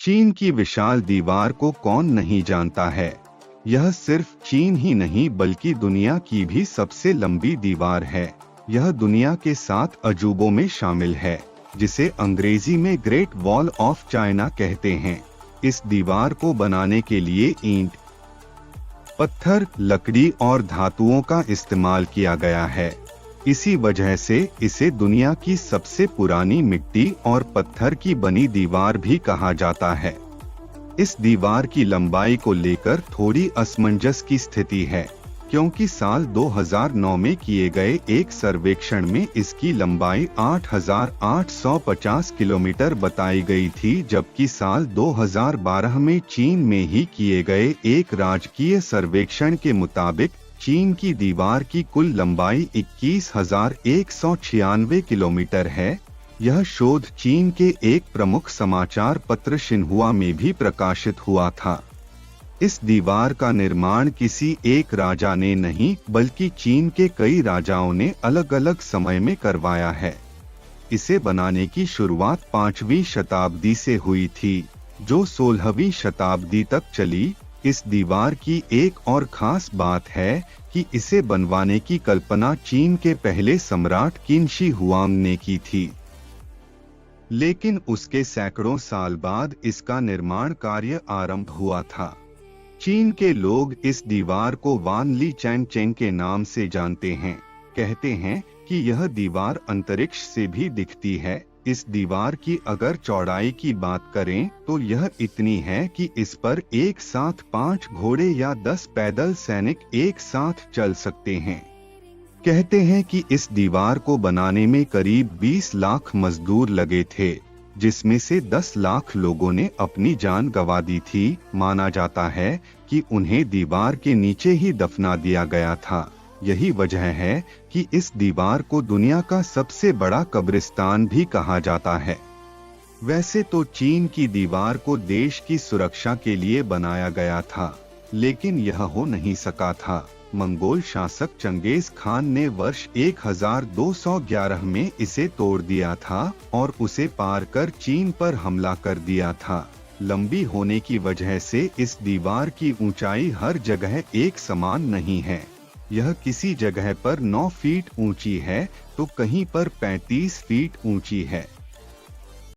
चीन की विशाल दीवार को कौन नहीं जानता है। यह सिर्फ चीन ही नहीं बल्कि दुनिया की भी सबसे लंबी दीवार है। यह दुनिया के 7 अजूबों में शामिल है, जिसे अंग्रेजी में ग्रेट वॉल ऑफ चाइना कहते हैं। इस दीवार को बनाने के लिए ईंट, पत्थर, लकड़ी और धातुओं का इस्तेमाल किया गया है। इसी वजह से इसे दुनिया की सबसे पुरानी मिट्टी और पत्थर की बनी दीवार भी कहा जाता है। इस दीवार की लंबाई को लेकर थोड़ी असमंजस की स्थिति है, क्योंकि साल 2009 में किए गए एक सर्वेक्षण में इसकी लंबाई 8,850 किलोमीटर बताई गई थी, जबकि साल 2012 में चीन में ही किए गए एक राजकीय सर्वेक्षण के मुताबिक चीन की दीवार की कुल लंबाई 21,196 किलोमीटर है। यह शोध चीन के एक प्रमुख समाचार पत्र शिन्हुआ में भी प्रकाशित हुआ था। इस दीवार का निर्माण किसी एक राजा ने नहीं बल्कि चीन के कई राजाओं ने अलग अलग समय में करवाया है। इसे बनाने की शुरुआत 5वीं शताब्दी से हुई थी, जो 16वीं शताब्दी तक चली। इस दीवार की एक और खास बात है कि इसे बनवाने की कल्पना चीन के पहले सम्राट किन शी हुआंग ने की थी, लेकिन उसके सैकड़ों साल बाद इसका निर्माण कार्य आरंभ हुआ था। चीन के लोग इस दीवार को वान ली चैन चेंग के नाम से जानते हैं। कहते हैं कि यह दीवार अंतरिक्ष से भी दिखती है। इस दीवार की अगर चौड़ाई की बात करें तो यह इतनी है कि इस पर एक साथ 5 घोड़े या 10 पैदल सैनिक एक साथ चल सकते हैं। कहते हैं कि इस दीवार को बनाने में करीब 20 लाख मजदूर लगे थे, जिसमें से 10 लाख लोगों ने अपनी जान गंवा दी थी। माना जाता है कि उन्हें दीवार के नीचे ही दफना दिया गया था। यही वजह है कि इस दीवार को दुनिया का सबसे बड़ा कब्रिस्तान भी कहा जाता है। वैसे तो चीन की दीवार को देश की सुरक्षा के लिए बनाया गया था, लेकिन यह हो नहीं सका था। मंगोल शासक चंगेज खान ने वर्ष 1211 में इसे तोड़ दिया था और उसे पार कर चीन पर हमला कर दिया था। लंबी होने की वजह से इस दीवार की ऊंचाई हर जगह एक समान नहीं है। यह किसी जगह पर 9 फीट ऊंची है तो कहीं पर 35 फीट ऊंची है।